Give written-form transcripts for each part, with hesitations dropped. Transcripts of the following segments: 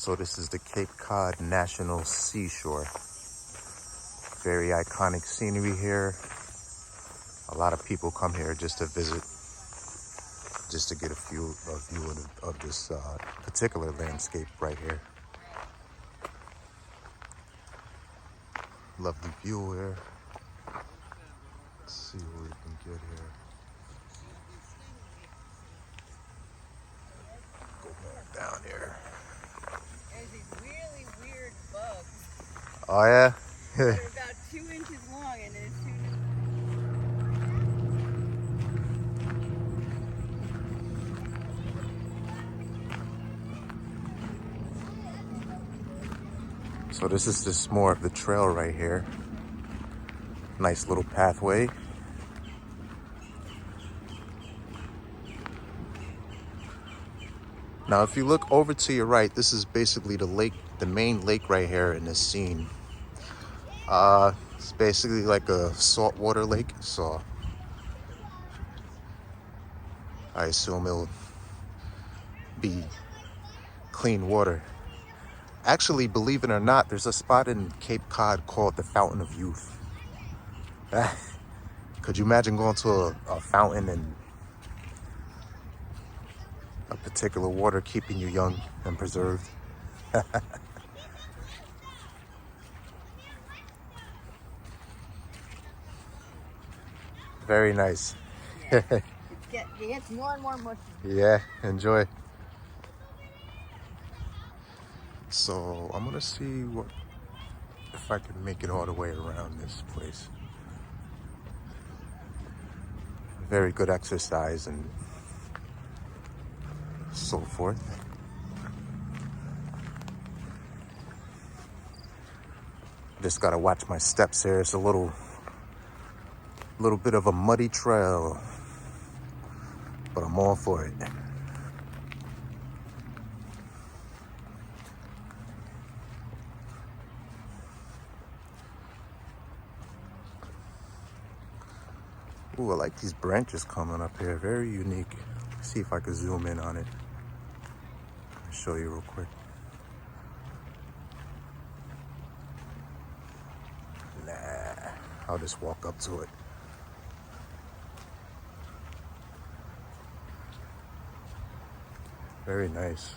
So this is the Cape Cod National Seashore. Very iconic scenery here. A lot of people come here just to visit, just to get a view of this particular landscape right here. Lovely view here. Let's see what we can get here. Go back down here. There's these really weird bugs. Oh yeah? They're about 2 inches long and as soon as... So this is just more of the trail right here. Nice little pathway. Now, if you look over to your right, this is basically the lake, the main lake right here in this scene. It's basically like a saltwater lake, so I assume it'll be clean water. Actually, believe it or not, there's a spot in Cape Cod called the Fountain of Youth. Could you imagine going to a fountain and a particular water keeping you young and preserved? Very nice. it gets more and more mushy. Yeah, enjoy. So I'm gonna see if I can make it all the way around this place. Very good exercise and so forth. Just gotta watch my steps here. It's a little bit of a muddy trail, but I'm all for it. Ooh, I like these branches coming up here. Very unique. Let's see if I can zoom in on it. I'll show you real quick. Nah, I'll just walk up to it. Very nice.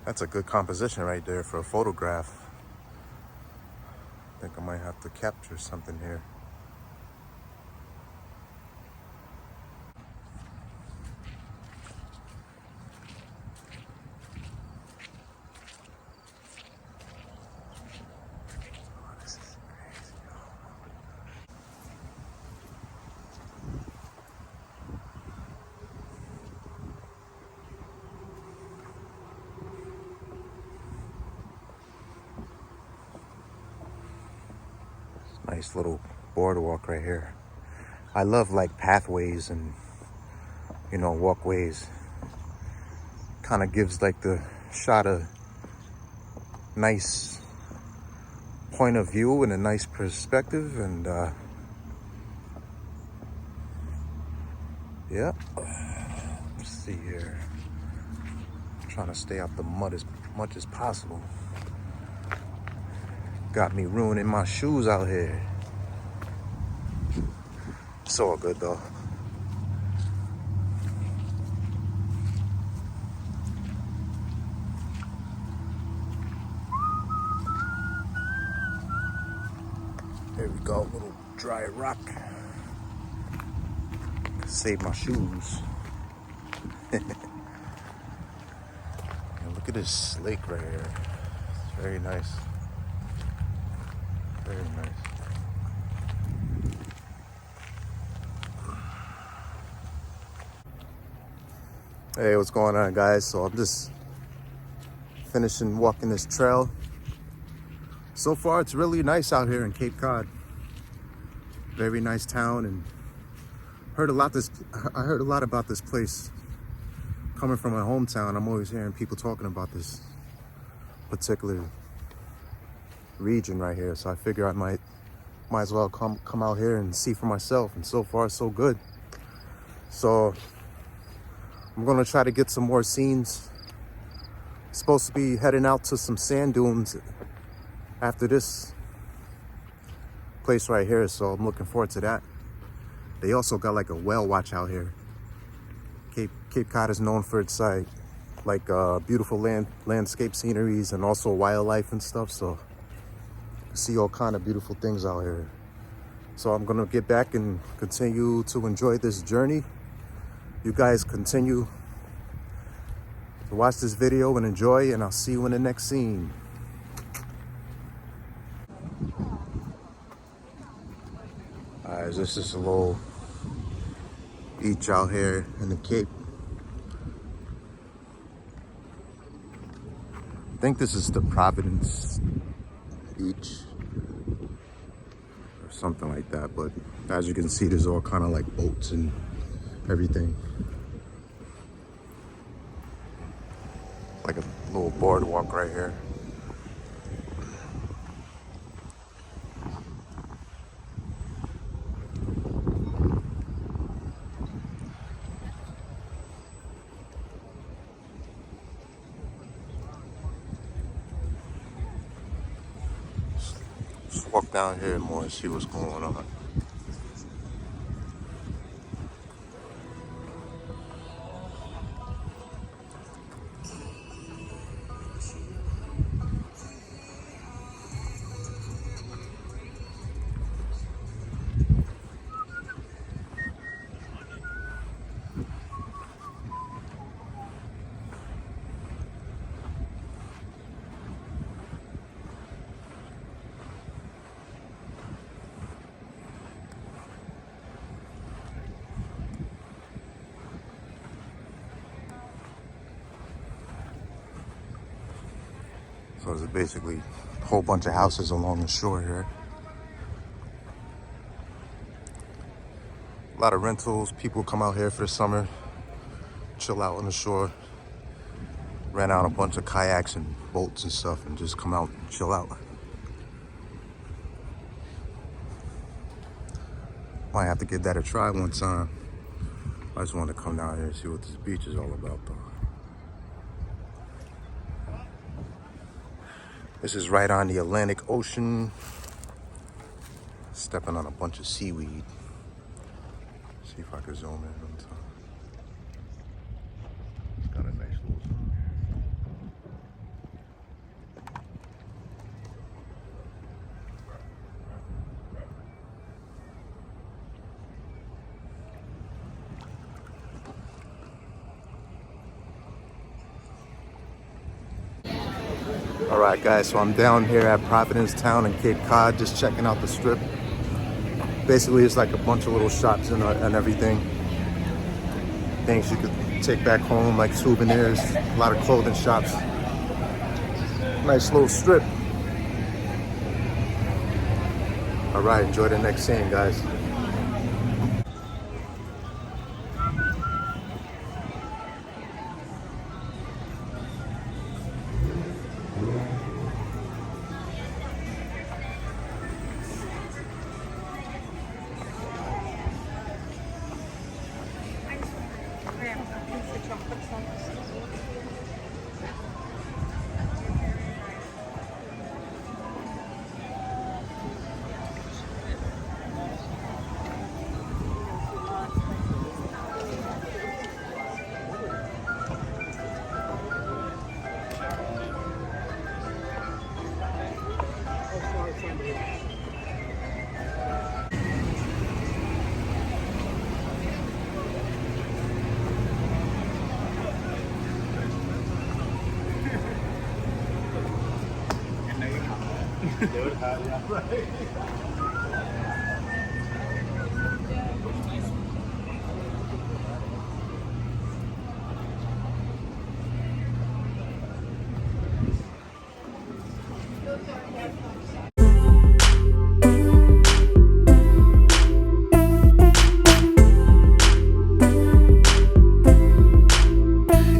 That's a good composition right there for a photograph. I think I might have to capture something here. Nice little boardwalk right here. I love like pathways and, you know, walkways. Kind of gives like the shot a nice point of view and a nice perspective. And yeah, let's see here. I'm trying to stay out the mud as much as possible. Got me ruining my shoes out here. It's all good though. There we go, little dry rock. Save my shoes. And look at this lake right here. It's very nice. Very nice. Hey, what's going on, guys? So I'm just finishing walking this trail. So far, it's really nice out here in Cape Cod. Very nice town, and I heard a lot about this place. Coming from my hometown, I'm always hearing people talking about this particular region right here, so I figure I might as well come out here and see for myself. And so far so good. So I'm gonna try to get some more scenes Supposed to be heading out to some sand dunes after this place right here, so I'm looking forward to that. They also got like a whale watch out here. Cape Cod is known for its like beautiful landscape sceneries and also wildlife and stuff, so you see all kind of beautiful things out here. So I'm gonna get back and continue to enjoy this journey. You guys continue to watch this video and enjoy, and I'll see you in the next scene. Alright, this is a little beach out here in the Cape. I think this is the Providence beach or something like that, but as you can see, there's all kind of like boats and everything. Like a little boardwalk right here. Just walk down here more and see what's going on. So there's basically a whole bunch of houses along the shore here. A lot of rentals. People come out here for the summer, chill out on the shore, rent out a bunch of kayaks and boats and stuff, and just come out and chill out. Might have to give that a try one time. I just want to come down here and see what this beach is all about, though. This is right on the Atlantic Ocean. Stepping on a bunch of seaweed. See if I can zoom in on time. It's got a nice little zoom. All right, guys, so I'm down here at Providence town in Cape Cod, just checking out the strip. Basically, it's like a bunch of little shops and everything. Things you could take back home, like souvenirs, a lot of clothing shops. Nice little strip. All right, enjoy the next scene, guys.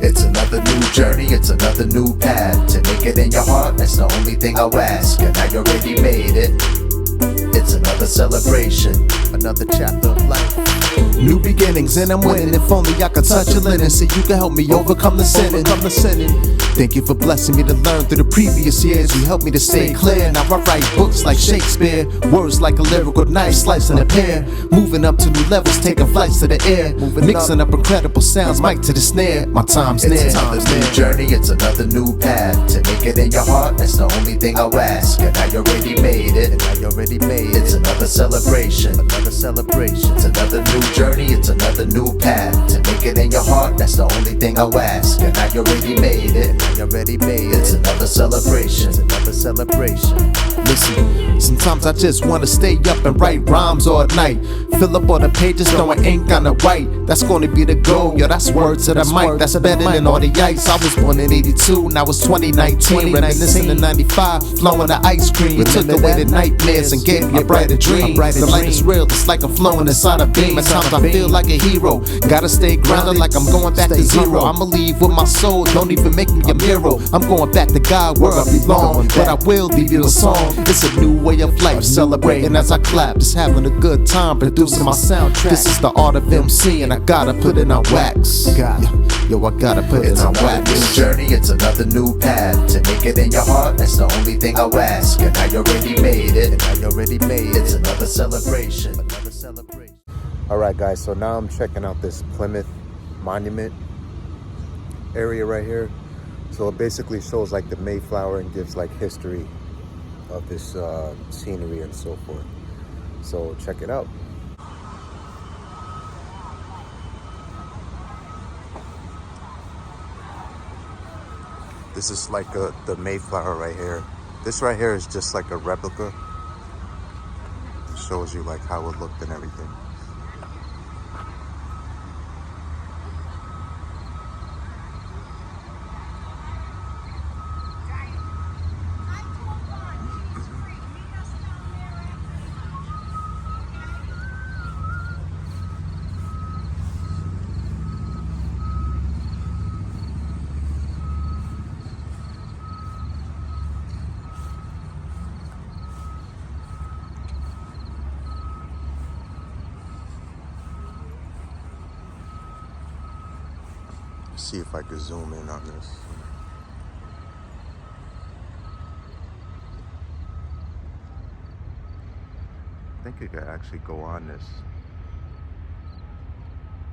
It's another new journey, it's another new path. To make it in your heart, that's the only thing I'll ask. And now you already made it. It's another celebration, another chapter of life. New beginnings and I'm winning. If only I could touch your linen, so you can help me overcome the sinning. Thank you for blessing me to learn through the previous years. You helped me to stay clear. Now I write books like Shakespeare, words like a lyrical knife slicing a pear. Moving up to new levels, taking flights to the air, mixing up incredible sounds, mic to the snare. My time's near. It's another new journey, it's another new path. To make it in your heart, that's the only thing I'll ask. And now you already made it. It's another celebration. It's another new journey, it's another new path. To make it in your heart, that's the only thing I'll ask. And now you already made it. It's another celebration. Listen, sometimes I just wanna stay up and write rhymes all night. Fill up all the pages, throwing ink on the white. That's gonna be the goal, yo, that's words to the mic. That's better than all the ice. I was born in 82, now it's 2019. Reminiscing in 95, flowing the ice cream. You took away the nightmares and gave me a brighter dream. The light is real, it's like I'm flowing inside a beam. At times I feel like a hero. Gotta stay grounded like I'm going back to zero. I'ma leave with my soul, don't even make me a mirror. I'm going back to God where I belong, but I will leave you a song. It's a new way of life, celebrating as I clap. Just having a good time, producing my soundtrack. This is the art of MC and I gotta put it on wax. Yo, I gotta put it on wax. It's another new journey, it's another new path. To make it in your heart, that's the only thing I'll ask. And now you already made it. It's another celebration. Alright guys, so now I'm checking out this Plymouth Monument area right here. So it basically shows like the Mayflower and gives like history of this scenery and so forth. So check it out. This is like the Mayflower right here. This right here is just like a replica. It shows you like how it looked and everything. See if I could zoom in on this. I think you could actually go on this.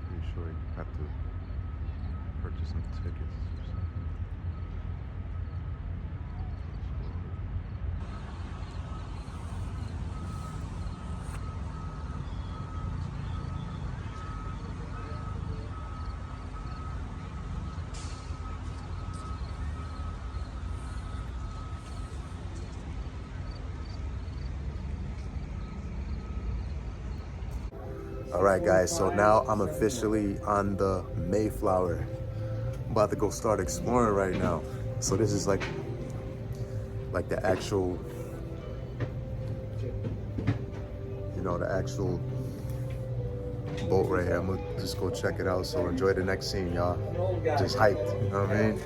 Pretty sure you have to purchase some tickets or something. All right, guys, so now I'm officially on the Mayflower. I'm about to go start exploring right now. So this is like the actual, you know, the actual boat right here. I'm gonna just go check it out. So enjoy the next scene, y'all. Just hyped, you know what I mean?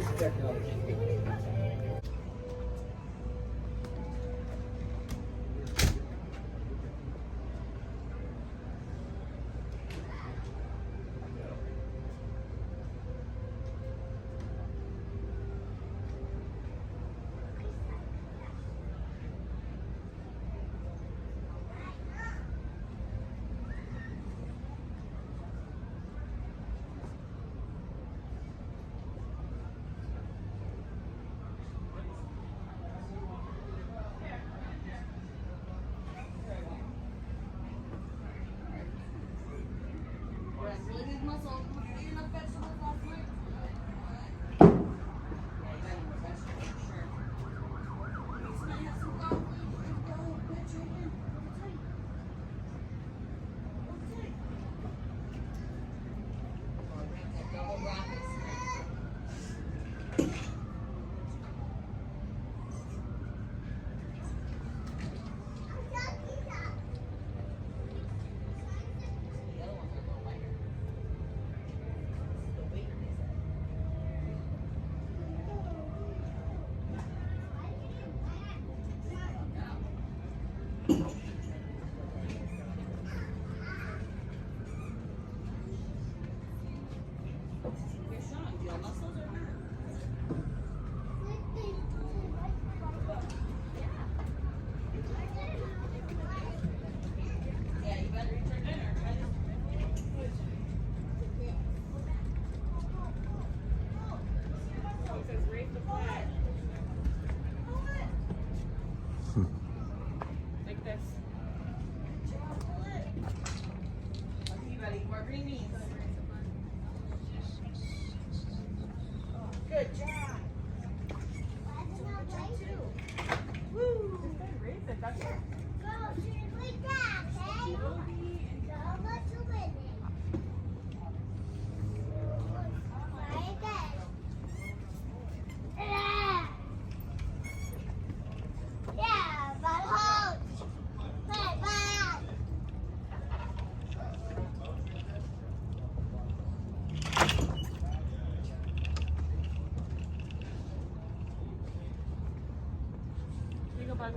Like this. Okay, buddy, more green beans. Good job. Woo! That's it. Here you go, bud.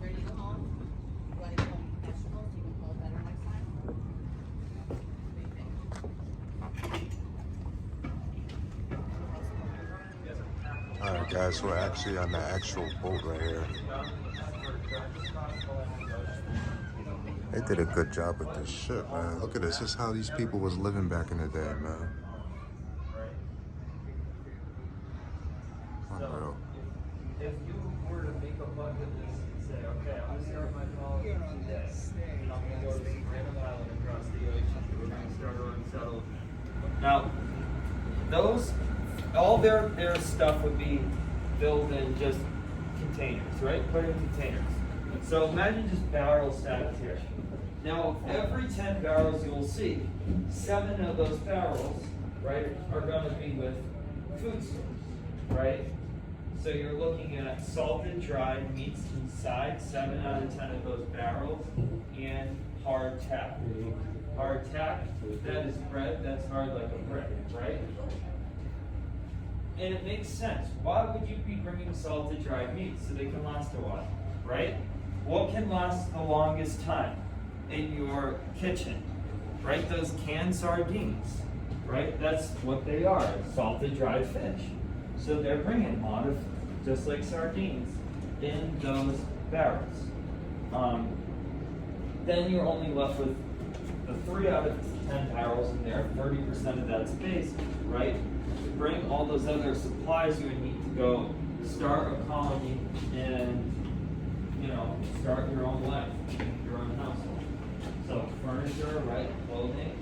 Ready to go home? You want to go home vegetables? You can hold better next time? What do you think? Alright guys, we're actually on the actual boat right here. They did a good job with this ship, man. Look at this. This is how these people was living back in the day, man. Unreal. If you were to make a bucket list and say, okay, I'm gonna start my college today, and I'm gonna go to some random island across the ocean, we're gonna start our own settlement. Now, those, all their stuff would be filled in just containers, right? Put in containers. So imagine just barrels stacked here. Now, every 10 barrels you'll see, 7 of those barrels, right, are gonna be with food stores, right? So you're looking at salted, dried meats inside 7 out of 10 of those barrels, and hard tack. Hard tack, that is bread that's hard like a brick, right? And it makes sense. Why would you be bringing salted, dried meats? So they can last a while, right? What can last the longest time in your kitchen? Right? Those canned sardines, right? That's what they are, salted, dried fish. So they're bringing a lot of, just like sardines, in those barrels. Then you're only left with the 3 out of 10 barrels in there, 30% of that space, right? To bring all those other supplies you would need to go start a colony and, you know, start your own life, your own household. So furniture, right, clothing,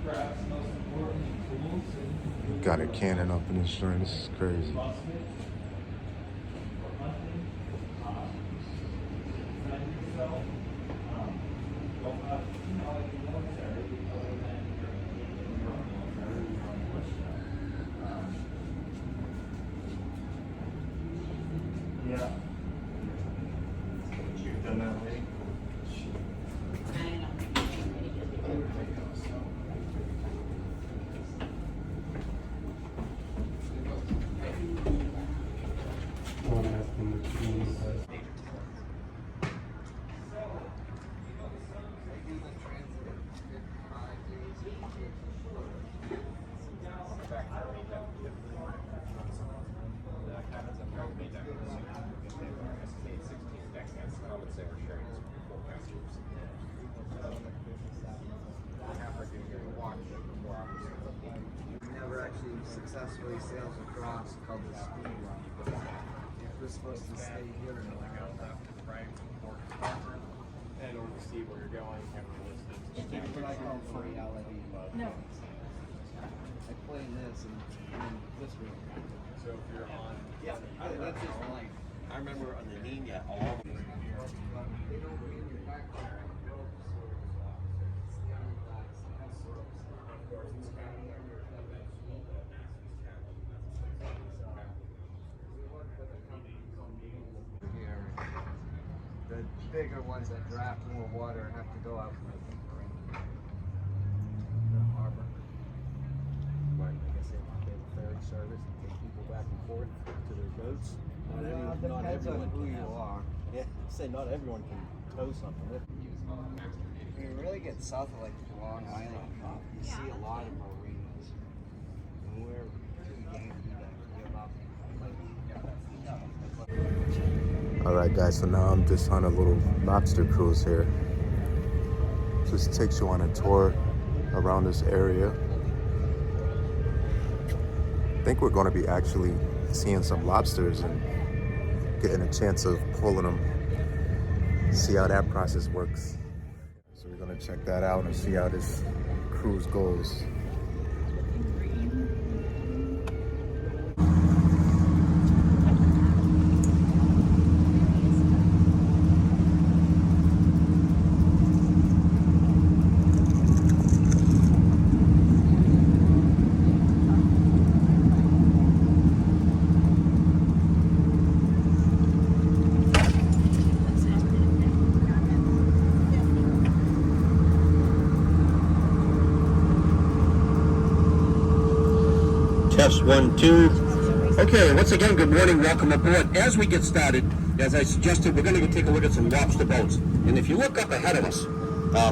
perhaps most important, tools. Got a cannon up in his joint. This is crazy. Yeah. You've done that already? Never actually successfully sails across called the speed run. We're supposed to stay here in And order to see where you're going, have it listed. what I call reality. No. I play this and this room. So if you're on, That's just life. I remember on the Nina, all the They don't mean your back. Here, the bigger ones that draft more water have to go out from the harbor. I guess they have ferry service and take people back and forth to their boats. Not Depends on everyone who can you have- are. Yeah, say not everyone can tow something with them. When you really get south of like Long Island, you see a lot of marinas. And we're too Yankee to give up. Alright guys, so now I'm just on a little lobster cruise here. Just takes you on a tour around this area. I think we're going to be actually seeing some lobsters and getting a chance of pulling them, see how that process works. So we're going to check that out and see how this cruise goes. Test 1, 2. Okay, once again, good morning, welcome aboard. As we get started, as I suggested, we're going to go take a look at some lobster boats. And if you look up ahead of us,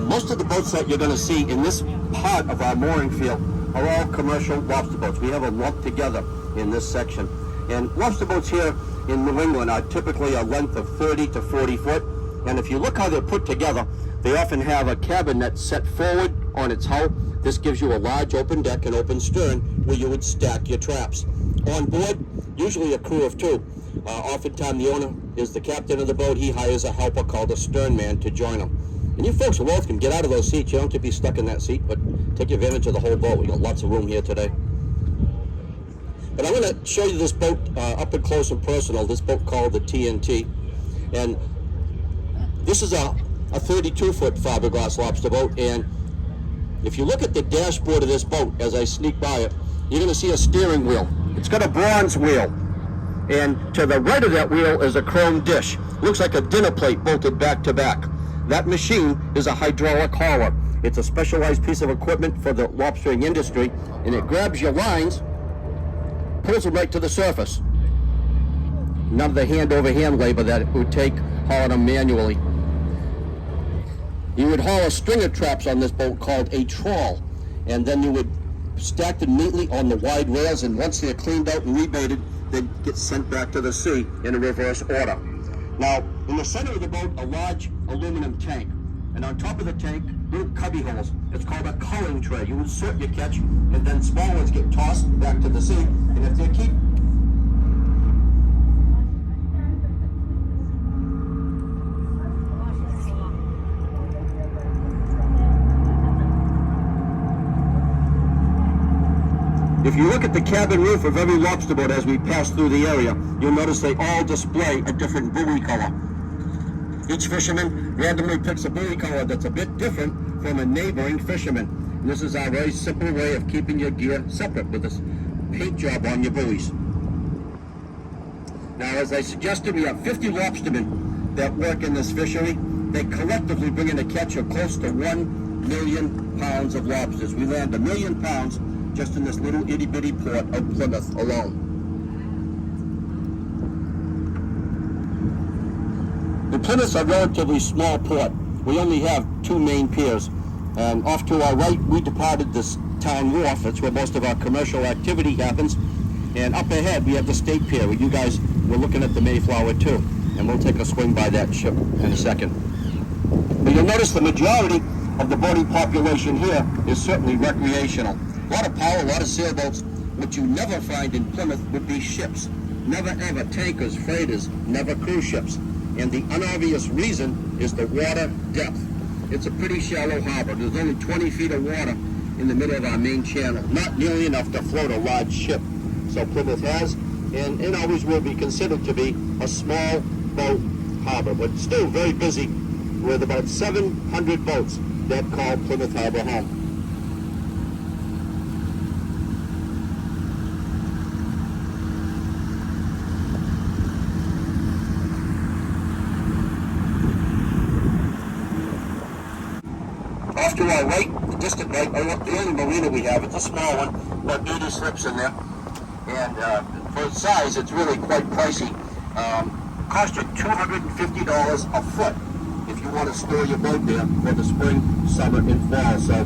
most of the boats that you're going to see in this part of our mooring field are all commercial lobster boats. We have them lumped together in this section. And lobster boats here in New England are typically a length of 30 to 40 foot. And if you look how they're put together, they often have a cabin that's set forward on its hull. This gives you a large open deck and open stern where you would stack your traps. On board, usually a crew of two. Oftentimes the owner is the captain of the boat. He hires a helper called a stern man to join him. And you folks are welcome. Get out of those seats. You don't have to be stuck in that seat, but take advantage of the whole boat. We got lots of room here today. But I'm going to show you this boat up and close and personal, this boat called the TNT. And this is a 32-foot fiberglass lobster boat, and if you look at the dashboard of this boat as I sneak by it, you're going to see a steering wheel. It's got a bronze wheel, and to the right of that wheel is a chrome dish. Looks like a dinner plate bolted back to back. That machine is a hydraulic hauler. It's a specialized piece of equipment for the lobstering industry, and it grabs your lines, pulls them right to the surface. None of the hand-over-hand labor that it would take hauling them manually. You would haul a string of traps on this boat called a trawl, and then you would stack them neatly on the wide rails, and once they're cleaned out and rebaited, they get sent back to the sea in a reverse order. Now, in the center of the boat, a large aluminum tank, and on top of the tank, little cubby holes. It's called a culling tray. You insert your catch, and then small ones get tossed back to the sea, and if they keep If you look at the cabin roof of every lobster boat as we pass through the area, you'll notice they all display a different buoy color. Each fisherman randomly picks a buoy color that's a bit different from a neighboring fisherman. And this is our very simple way of keeping your gear separate with this paint job on your buoys. Now, as I suggested, we have 50 lobstermen that work in this fishery. They collectively bring in a catch of close to 1 million pounds of lobsters. We land 1 million pounds just in this little itty-bitty port of Plymouth alone. The Plymouth's a relatively small port. We only have 2 main piers. And off to our right, we departed this town wharf. That's where most of our commercial activity happens. And up ahead, we have the state pier, where you guys were looking at the Mayflower too. And we'll take a swing by that ship in a second. But you'll notice the majority of the boating population here is certainly recreational. A lot of power, a lot of sailboats. What you never find in Plymouth would be ships. Never ever tankers, freighters, never cruise ships. And the unobvious reason is the water depth. It's a pretty shallow harbor. There's only 20 feet of water in the middle of our main channel. Not nearly enough to float a large ship. So Plymouth has, and it always will be considered to be, a small boat harbor, but still very busy with about 700 boats that call Plymouth Harbor home. Off to our right, the distant right, the only marina we have, it's a small one, about 80 slips in there. And for its size, it's really quite pricey. Cost you $250 a foot if you want to store your boat there for the spring, summer, and fall. So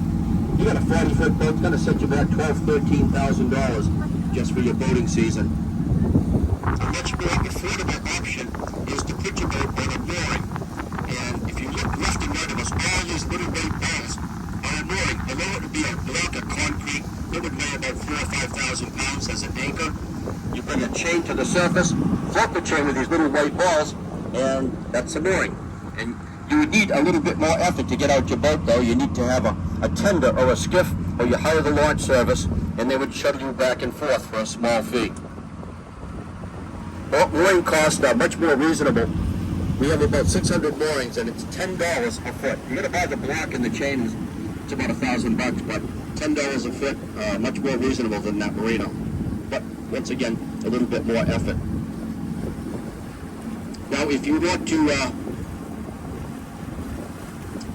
you got a 40-foot boat, it's going to set you back $12,000, $13,000 just for your boating season. A much more affordable option is to put your boat on a mooring. And if you look left and right of us, all these little white balls are a mooring. Although it would be a block of concrete, it would weigh about 4,000 or 5,000 pounds as an anchor. You bring a chain to the surface, float the chain with these little white balls, and that's a mooring. And you would need a little bit more effort to get out your boat, though. You need to have a tender or a skiff, or you hire the launch service, and they would shuttle you back and forth for a small fee. Mooring costs are much more reasonable. We have about 600 moorings, and it's $10 a foot. You're going to buy the block and the chain, it's about $1,000, but $10 a foot, much more reasonable than that marina. But once again, a little bit more effort. Now, if you want to,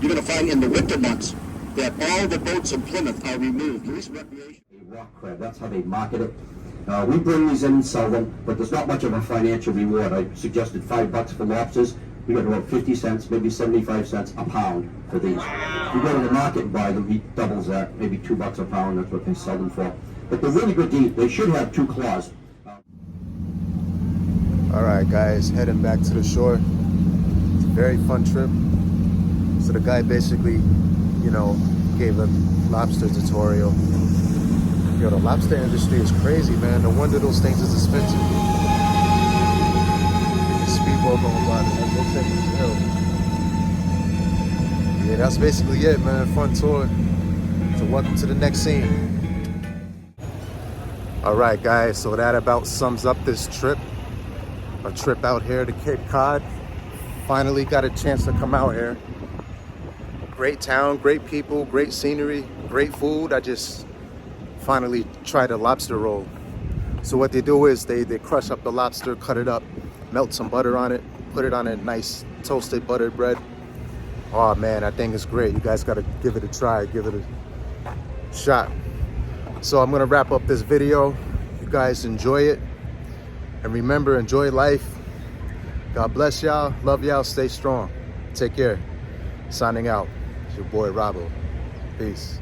you're going to find in the winter months that all the boats in Plymouth are removed. Marine recreation. Rock crab, that's how they market it. We bring these in and sell them, but there's not much of a financial reward. I suggested $5 for lobsters. We got about 50 cents, maybe 75 cents a pound for these. If you go to the market and buy them, he doubles that, maybe $2 a pound. That's what they sell them for. But they're really good to eat. They should have 2 claws. All right, guys, heading back to the shore. It's a very fun trip. So the guy basically, you know, gave a lobster tutorial. Yo, the lobster industry is crazy, man. No wonder those things is expensive. Speedboat going by, man. Those things is ill. Yeah, that's basically it, man. Fun tour. So welcome to the next scene. All right, guys. So that about sums up this trip. A trip out here to Cape Cod. Finally got a chance to come out here. Great town, great people, great scenery, great food. I just finally tried a lobster roll. So what they do is they crush up the lobster, cut it up, melt some butter on it, put it on a nice toasted buttered bread. Oh man, that thing is great. You guys gotta give it a try, give it a shot. So I'm gonna wrap up this video. You guys enjoy it. And remember, enjoy life. God bless y'all, love y'all, stay strong. Take care. Signing out. It's your boy Robbo. Peace.